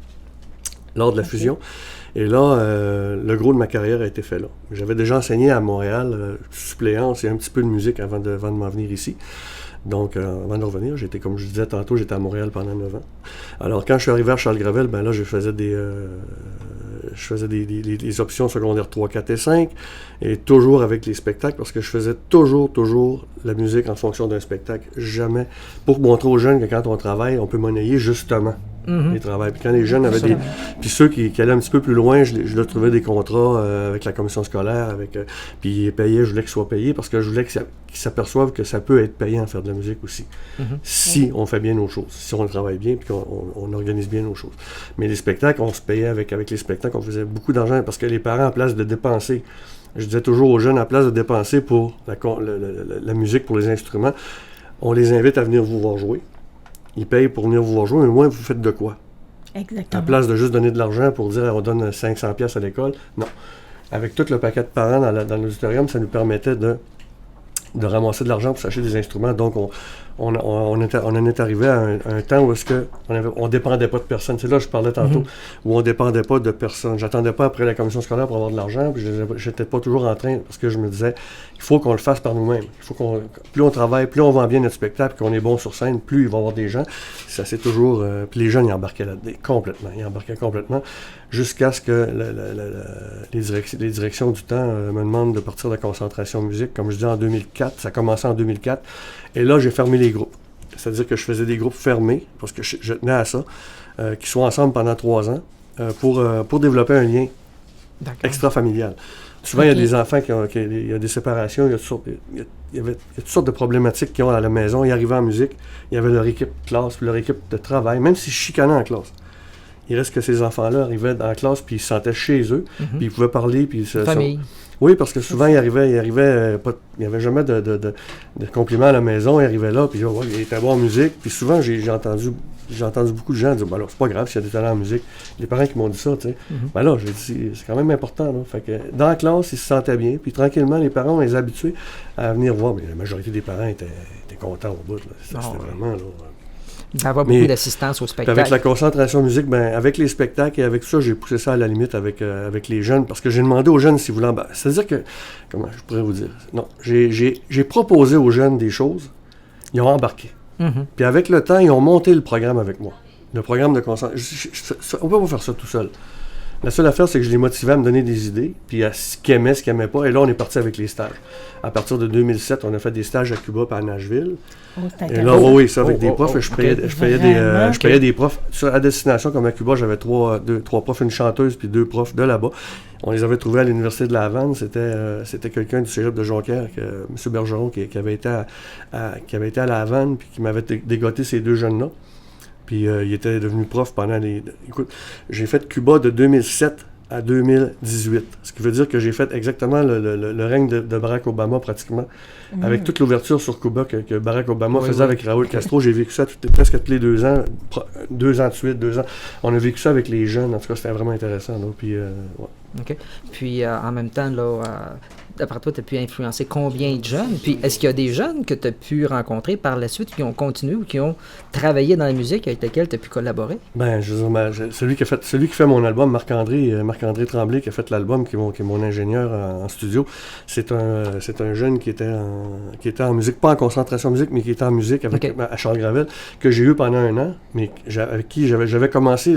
lors de la fusion. Et là, le gros de ma carrière a été fait là. J'avais déjà enseigné à Montréal, suppléance et un petit peu de musique avant de m'en venir ici. Donc, avant de revenir, comme je disais tantôt, j'étais à Montréal pendant 9 ans. Alors, quand je suis arrivé à Charles-Gravel, ben là, je faisais des options secondaires 3, 4 et 5, et toujours avec les spectacles, parce que je faisais toujours la musique en fonction d'un spectacle. Jamais, pour montrer aux jeunes que quand on travaille, on peut monnayer justement les travails. Puis quand les jeunes avaient puis ceux qui allaient un petit peu plus loin, je leur trouvais des contrats avec la commission scolaire, puis ils payaient, je voulais qu'ils soient payés, parce que je voulais qu'ils s'aperçoivent que ça peut être payant à faire de la musique aussi. Si on fait bien nos choses, si on travaille bien, puis qu'on organise bien nos choses. Mais les spectacles, on se payait avec les spectacles, on faisait beaucoup d'argent, parce que les parents, en place de dépenser, je disais toujours aux jeunes, en place de dépenser pour la musique, pour les instruments, on les invite à venir vous voir jouer. Ils payent pour venir vous voir jouer, mais au moins, vous faites de quoi? Exactement. À place de juste donner de l'argent pour dire on donne 500$ à l'école, non. Avec tout le paquet de parents dans l'auditorium, ça nous permettait de ramasser de l'argent pour s'acheter des instruments. Donc, on en est arrivé à un temps où on dépendait pas de personne. C'est là que je parlais tantôt, où on dépendait pas de personne. J'attendais pas après la commission scolaire pour avoir de l'argent, puis j'étais pas toujours en train, parce que je me disais, il faut qu'on le fasse par nous-mêmes. Plus on travaille, plus on vend bien notre spectacle, qu'on est bon sur scène, plus il va y avoir des gens. Ça, c'est toujours... puis les jeunes, ils embarquaient là-dedans, complètement. Ils embarquaient complètement, jusqu'à ce que les directions du temps me demandent de partir de la concentration musique. Comme je dis, en 2004, ça a commencé en 2004. Et là, j'ai fermé les groupes. C'est-à-dire que je faisais des groupes fermés, parce que je tenais à ça, qui soient ensemble pendant 3 ans, pour développer un lien extra-familial. Souvent, il y a des enfants il y a des séparations, il y avait toutes sortes de problématiques qu'ils ont à la maison. Ils arrivaient en musique, il y avait leur équipe de classe, puis leur équipe de travail, même s'ils chicanaient en classe. Il reste que ces enfants-là arrivaient dans la classe, puis ils se sentaient chez eux, puis ils pouvaient parler, puis... Famille. Oui, parce que souvent, il n'y avait jamais de compliments à la maison. Il arrivait là, puis il était bon en musique. Puis souvent, j'ai entendu beaucoup de gens dire, ben là, c'est pas grave s'il y a des talents en musique. Les parents qui m'ont dit ça, tu sais. Ben là, j'ai dit, c'est quand même important, là. Fait que dans la classe, ils se sentaient bien. Puis tranquillement, les parents, on les habitués à venir voir. Mais la majorité des parents étaient contents au bout, là. C'était vraiment, là... D'avoir beaucoup d'assistance au spectacle. Avec la concentration musique, avec les spectacles et avec tout ça, j'ai poussé ça à la limite avec les jeunes, parce que j'ai demandé aux jeunes si vous voulaient... c'est-à-dire que... Comment je pourrais vous dire? Non, j'ai proposé aux jeunes des choses, ils ont embarqué. Puis avec le temps, ils ont monté le programme avec moi. Le programme de concentration... On peut pas faire ça tout seul. La seule affaire, c'est que je les motivais à me donner des idées, puis à ce qu'ils aimaient, ce qu'ils n'aimaient pas. Et là, on est parti avec les stages. À partir de 2007, on a fait des stages à Cuba et à Nashville. Et là, oui, ça, avec des profs. Je payais des profs. À destination, comme à Cuba, j'avais trois profs, une chanteuse, puis 2 profs de là-bas. On les avait trouvés à l'Université de La Havane. C'était quelqu'un du cégep de Jonquière, M. Bergeron, qui avait été à La Havane, puis qui m'avait dégoté ces 2 jeunes-là. Puis il était devenu prof pendant les... Écoute, j'ai fait Cuba de 2007 à 2018. Ce qui veut dire que j'ai fait exactement le règne de Barack Obama, pratiquement. Avec toute l'ouverture sur Cuba que Barack Obama faisait avec Raúl Castro. J'ai vécu ça presque tous les 2 ans. 2 ans de suite, 2 ans. On a vécu ça avec les jeunes. En tout cas, c'était vraiment intéressant. Là. Puis, OK. Puis, en même temps, là... D'après toi, tu as pu influencer combien de jeunes? Puis, est-ce qu'il y a des jeunes que tu as pu rencontrer par la suite qui ont continué ou qui ont travaillé dans la musique avec lesquels tu as pu collaborer? Je veux dire, celui qui fait mon album, Marc-André Tremblay, qui a fait l'album, qui est mon ingénieur en studio, c'est un jeune qui était en musique, pas en concentration musique, mais qui était en musique à Charles Gravel, que j'ai eu pendant 1 an, mais avec qui j'avais commencé...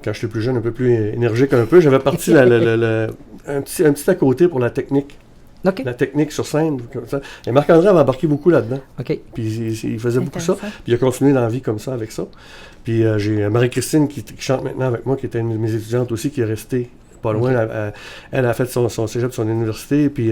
Quand j'étais plus jeune, un peu plus énergique un peu, j'avais parti un petit à côté pour la technique. Okay. La technique sur scène. Comme ça. Et Marc-André avait embarqué beaucoup là-dedans. Okay. Puis il faisait beaucoup ça. Puis il a continué dans la vie comme ça, avec ça. Puis j'ai Marie-Christine qui chante maintenant avec moi, qui était une de mes étudiantes aussi, qui est restée pas loin. Okay. Elle a fait son cégep, son université. Puis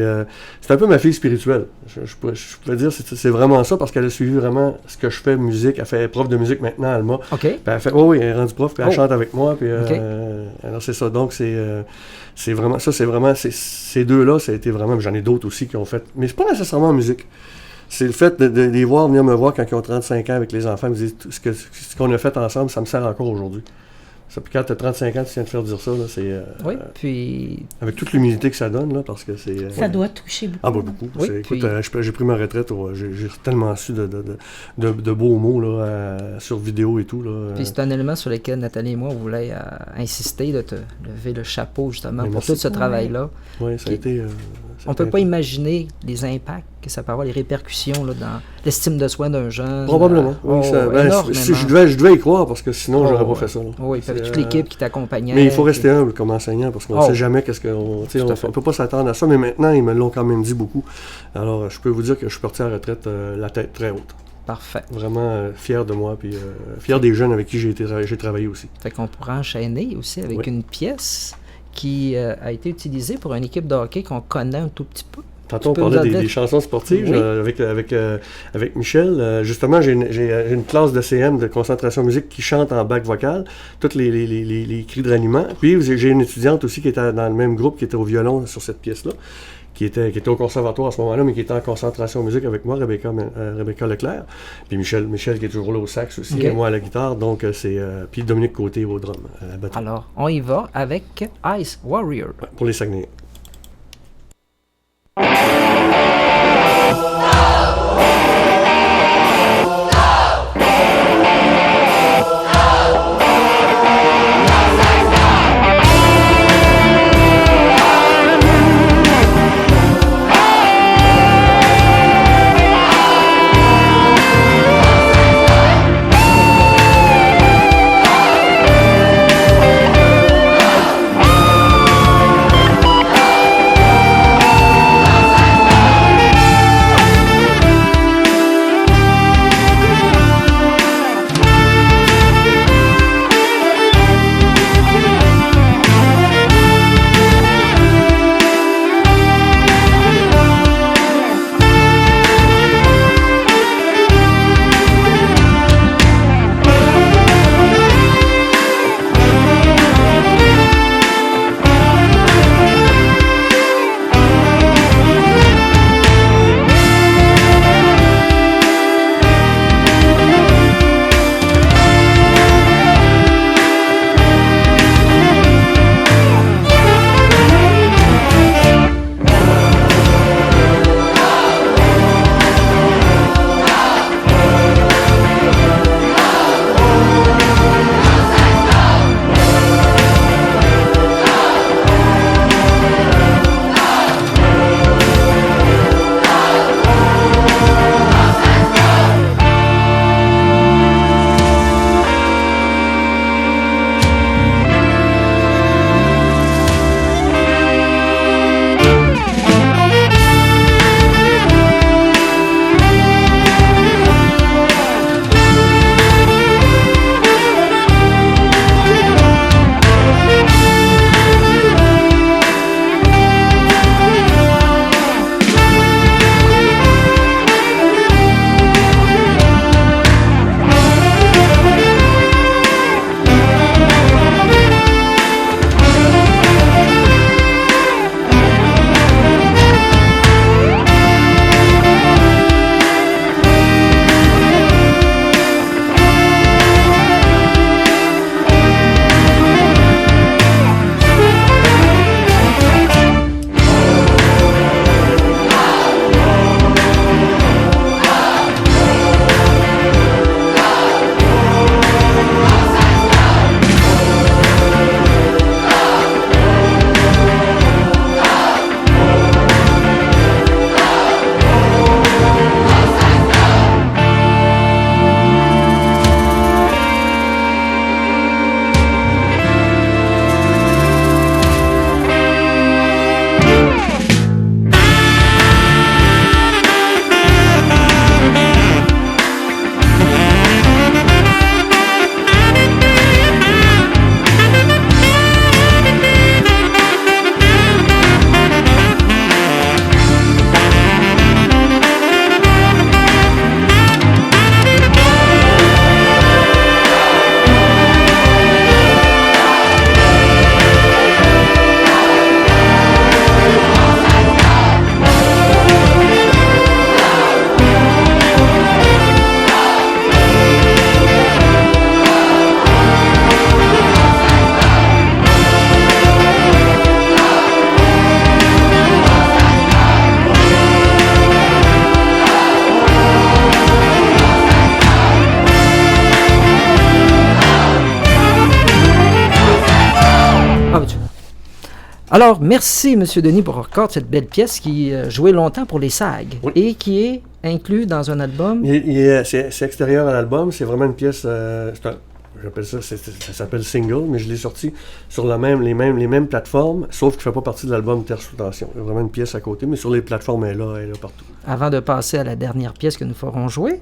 c'est un peu ma fille spirituelle. Je pourrais dire c'est vraiment ça, parce qu'elle a suivi vraiment ce que je fais, musique. Elle fait prof de musique maintenant, Alma. Okay. Puis elle fait, elle est rendue prof, puis elle chante avec moi. Puis alors c'est ça. Donc c'est vraiment ça, ces 2-là, ça a été vraiment... J'en ai d'autres aussi qui ont fait... Mais c'est pas nécessairement en musique. C'est le fait de les voir, venir me voir quand ils ont 35 ans avec les enfants, me dire ce qu'on a fait ensemble, ça me sert encore aujourd'hui. Ça, puis quand tu as 35 ans, tu viens de faire dire ça, là, c'est... oui, puis... Avec toute l'humilité que ça donne, là, parce que c'est... Ça doit toucher beaucoup. Ah, beaucoup. Oui, écoute, j'ai pris ma retraite, j'ai tellement su de beaux mots, là, sur vidéo et tout, là. Puis c'est un élément sur lequel Nathalie et moi, on voulait insister, de te lever le chapeau, justement, pour tout ce travail-là. Oui, ça a été... on ne peut pas imaginer les impacts que ça peut avoir, les répercussions là, dans l'estime de soi d'un jeune. Probablement. Je devais y croire, parce que sinon, j'aurais pas fait ça. Là. Oui, avec toute l'équipe qui t'accompagnait. Mais il faut rester humble comme enseignant, parce qu'on ne sait jamais qu'est-ce qu'on... On peut pas s'attendre à ça, mais maintenant, ils me l'ont quand même dit beaucoup. Alors, je peux vous dire que je suis parti à la retraite la tête très haute. Parfait. Vraiment fier de moi, puis fier des jeunes avec qui j'ai travaillé aussi. Fait qu'on pourra enchaîner aussi avec une pièce qui a été utilisée pour une équipe de hockey qu'on connaît un tout petit peu. Tantôt, on parlait des chansons sportives avec Michel. Justement, j'ai une classe de CM, de concentration musique, qui chante en bac vocal, tous les cris de ralliement. Puis, j'ai une étudiante aussi qui était dans le même groupe, qui était au violon sur cette pièce-là, qui était au conservatoire à ce moment-là, mais qui était en concentration musique avec moi, Rebecca Leclerc. Puis Michel qui est toujours là au sax aussi, et moi à la guitare. Donc, puis Dominique Côté au drum. Alors, on y va avec Ice Warrior. Ouais, pour les Saguenayens. Alors, merci, M. Denis, pour encore cette belle pièce qui jouait longtemps pour les SAG et qui est inclus dans un album. C'est extérieur à l'album. C'est vraiment une pièce... j'appelle ça s'appelle single, mais je l'ai sorti sur les mêmes plateformes, sauf qu'il ne fait pas partie de l'album Terre sous tension. Il y a vraiment une pièce à côté, mais sur les plateformes, elle est là partout. Avant de passer à la dernière pièce que nous ferons jouer,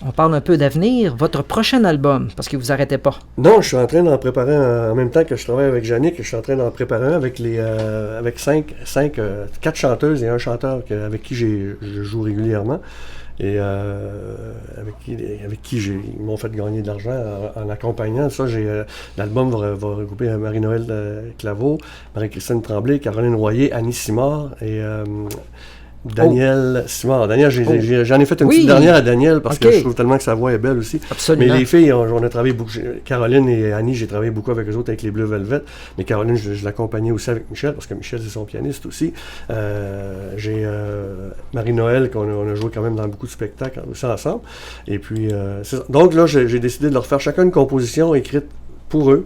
on parle un peu d'avenir. Votre prochain album, parce que vous n'arrêtez pas. Non, je suis en train d'en préparer un, en même temps que je travaille avec Jannick, je suis en train d'en préparer un avec avec 4 chanteuses et un chanteur avec qui je joue régulièrement. Et avec qui ils m'ont fait gagner de l'argent en accompagnant. Ça, l'album va regrouper Marie-Noël Claveau, Marie-Christine Tremblay, Caroline Royer, Annie Simard et Daniel Simard. Daniel, j'en ai fait une petite dernière à Daniel parce que je trouve tellement que sa voix est belle aussi. Absolument. Mais les filles, on a travaillé beaucoup. Caroline et Annie, j'ai travaillé beaucoup avec eux autres avec les Bleus Velvet. Mais Caroline, je l'accompagnais aussi avec Michel parce que Michel, c'est son pianiste aussi. J'ai Marie-Noël, qu'on a joué quand même dans beaucoup de spectacles aussi ensemble. Et puis, donc là, j'ai décidé de leur faire chacun une composition écrite pour eux.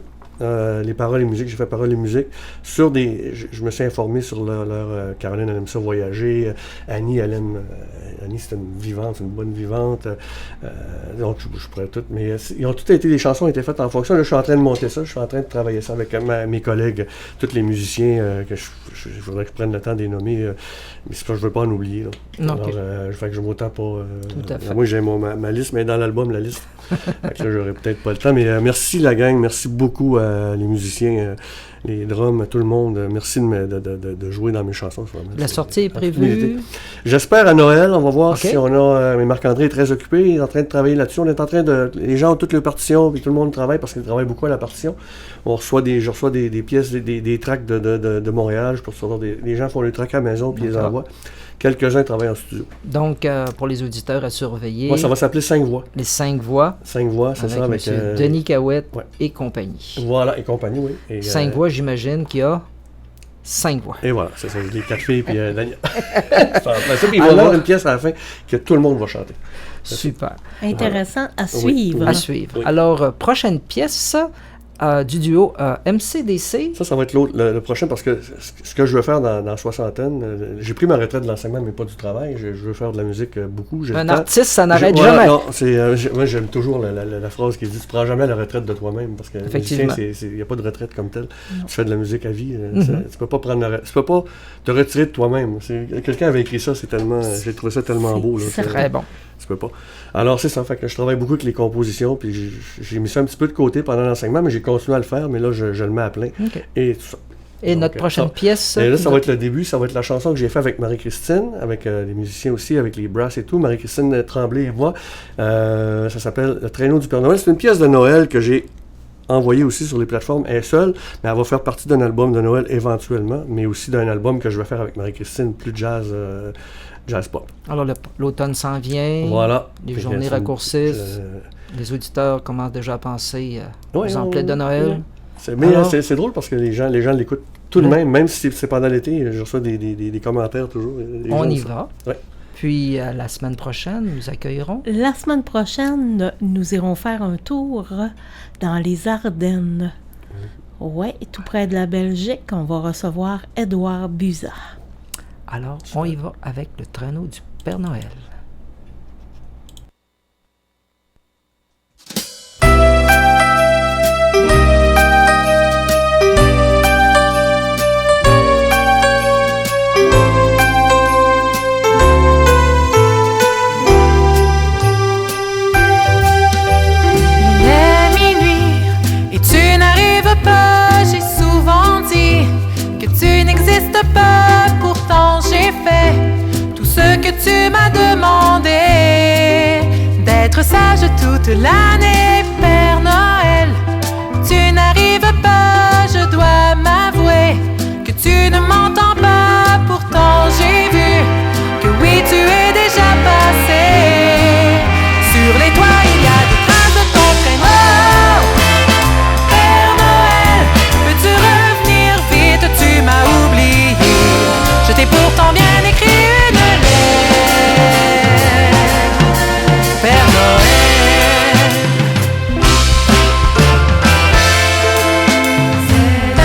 Les paroles et musique, j'ai fait paroles et musique sur je me suis informé sur leur Caroline, elle aime ça voyager, Annie, Annie c'est une vivante, une bonne vivante, donc je pourrais tout, mais ils ont tout été, les chansons ont été faites en fonction, là je suis en train de monter ça, je suis en train de travailler ça avec mes collègues, tous les musiciens, que je voudrais que je prenne le temps de les nommer, mais c'est pas, je veux pas en oublier, là. Non, alors, fait que je m'autant pas, tout à fait. Moi j'ai ma liste, mais dans l'album, la liste, fait que là j'aurais peut-être pas le temps, mais merci la gang, merci beaucoup les musiciens, les drums, tout le monde. Merci de jouer dans mes chansons. La sortie est prévue? J'espère à Noël. On va voir si on a... Mais Marc-André est très occupé. Il est en train de travailler là-dessus. On est en train de... Les gens ont toutes les partitions, puis tout le monde travaille parce qu'ils travaillent beaucoup à la partition. Je reçois des pièces, des tracks de Montréal. Je peux recevoir les gens font les tracks à la maison, puis ils les envoient. Quelques-uns travaillent en studio. Donc, pour les auditeurs à surveiller... Moi, ça va s'appeler 5 voix. Les 5 voix. 5 voix, c'est ça. Avec Denis Cahouette et compagnie. Voilà, et compagnie, oui. Et, 5 voix, j'imagine qu'il y a 5 voix. Et voilà, c'est ça. Les 4 filles, puis Daniel. Puis il va y avoir une pièce à la fin que tout le monde va chanter. Super. Intéressant à suivre. Oui. À suivre. Oui. Alors, prochaine pièce... du duo MCDC. Ça va être le prochain parce que ce que je veux faire dans soixantaine, j'ai pris ma retraite de l'enseignement, mais pas du travail. Je veux faire de la musique beaucoup. Un artiste, ça n'arrête jamais. Non, moi, j'aime toujours la phrase qui dit « Tu prends jamais la retraite de toi-même » parce que il n'y a pas de retraite comme telle. Non. Tu fais de la musique à vie. Tu peux pas tu peux pas te retirer de toi-même. Quelqu'un avait écrit ça, j'ai trouvé ça tellement beau. C'est très bon. Tu peux pas. Alors, c'est ça. Fait que je travaille beaucoup avec les compositions, puis j'ai mis ça un petit peu de côté pendant l'enseignement, mais j'ai continué à le faire, mais là, je le mets à plein. Okay. Et tout ça. Et notre prochaine pièce? Et là, ça va être le début. Ça va être la chanson que j'ai faite avec Marie-Christine, avec les musiciens aussi, avec les brasses et tout. Marie-Christine Tremblay et moi. Ça s'appelle Le Traîneau du Père Noël. C'est une pièce de Noël que j'ai envoyée aussi sur les plateformes. Elle est seule, mais elle va faire partie d'un album de Noël éventuellement, mais aussi d'un album que je vais faire avec Marie-Christine, plus jazz pop. Alors, l'automne s'en vient. Voilà. Les journées raccourcissent. Les auditeurs commencent déjà à penser aux emplettes de Noël. C'est drôle parce que les gens l'écoutent tout de même si c'est pendant l'été. Je reçois des commentaires toujours. On y va. Ouais. Puis, la semaine prochaine, nous accueillerons? La semaine prochaine, nous irons faire un tour dans les Ardennes. Oui, tout près de la Belgique. On va recevoir Édouard Buza. Alors, on y va avec le traîneau du Père Noël. Il est minuit et tu n'arrives pas. J'ai souvent dit que tu n'existes pas. Pourtant j'ai fait tout ce que tu m'as demandé. D'être sage toute l'année, Père Noël. Tu n'arrives pas, je dois m'avouer que tu ne m'entends pas. Pourtant j'ai vu que oui, tu es déjà passé. Sur les toits il y a des traces de ton traîneau. Père Noël, peux-tu revenir vite, tu m'as oublié. Je t'ai pourtant bien écrit une lettre, Père Noël. C'est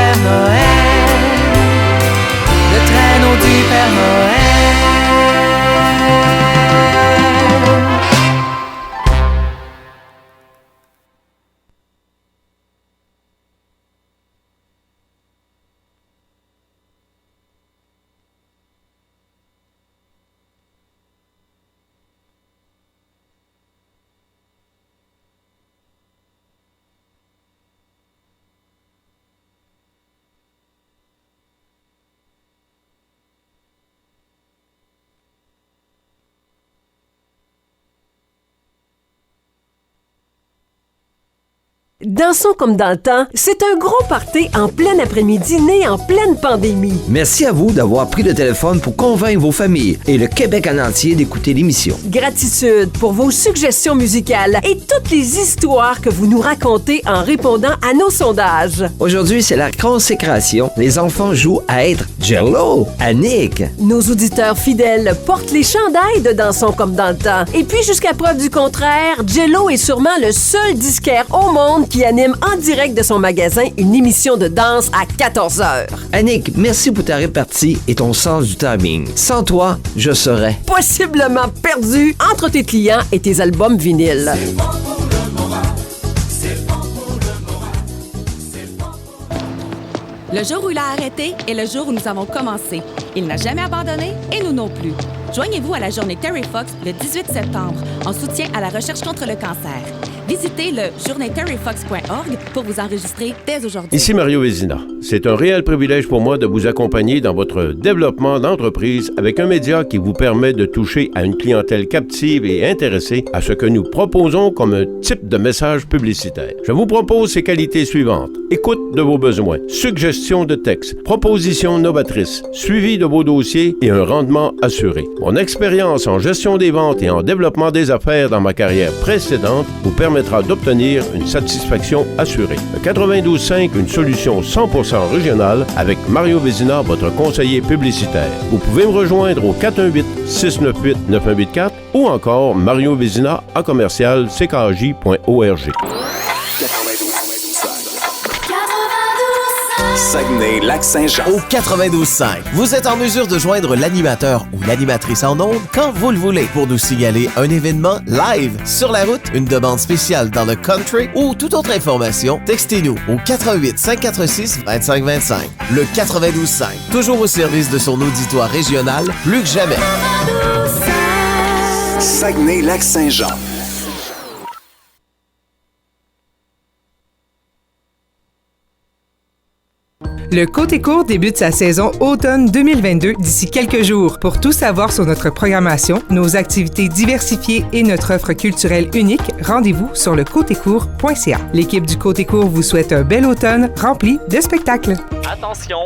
Père Noël, le traîneau du Père Noël. Dansons comme dans le temps, c'est un gros party en plein après-midi né en pleine pandémie. Merci à vous d'avoir pris le téléphone pour convaincre vos familles et le Québec en entier d'écouter l'émission. Gratitude pour vos suggestions musicales et toutes les histoires que vous nous racontez en répondant à nos sondages. Aujourd'hui, c'est la consécration. Les enfants jouent à être Jello, Annick. Nos auditeurs fidèles portent les chandails de Dansons comme dans le temps. Et puis, jusqu'à preuve du contraire, Jello est sûrement le seul disquaire au monde qui anime en direct de son magasin une émission de danse à 14h. Annick, merci pour ta répartie et ton sens du timing. Sans toi, je serais possiblement perdu entre tes clients et tes albums vinyles. Le jour où il a arrêté est le jour où nous avons commencé. Il n'a jamais abandonné et nous non plus. Joignez-vous à la journée Terry Fox le 18 septembre en soutien à la recherche contre le cancer. Visitez le journée-terryfox.org pour vous enregistrer dès aujourd'hui. Ici Mario Vézina. C'est un réel privilège pour moi de vous accompagner dans votre développement d'entreprise avec un média qui vous permet de toucher à une clientèle captive et intéressée à ce que nous proposons comme un type de message publicitaire. Je vous propose ces qualités suivantes. Écoute de vos besoins, suggestion de texte, propositions novatrices, suivi de vos dossiers et un rendement assuré. Mon expérience en gestion des ventes et en développement des affaires dans ma carrière précédente vous permettra d'obtenir une satisfaction assurée. Le 92.5, une solution 100% régionale avec Mario Vézina, votre conseiller publicitaire. Vous pouvez me rejoindre au 418-698-9184 ou encore Mario Vézina à commercial-ckj.org. Saguenay-Lac-Saint-Jean. Au 92.5, vous êtes en mesure de joindre l'animateur ou l'animatrice en ondes quand vous le voulez pour nous signaler un événement live sur la route, une demande spéciale dans le country ou toute autre information. Textez-nous au 418-546-2525. Le 92.5, toujours au service de son auditoire régional, plus que jamais. Saguenay-Lac-Saint-Jean. Le Côté Court débute sa saison automne 2022 d'ici quelques jours. Pour tout savoir sur notre programmation, nos activités diversifiées et notre offre culturelle unique, rendez-vous sur lecôtécourt.ca. L'équipe du Côté Court vous souhaite un bel automne rempli de spectacles. Attention,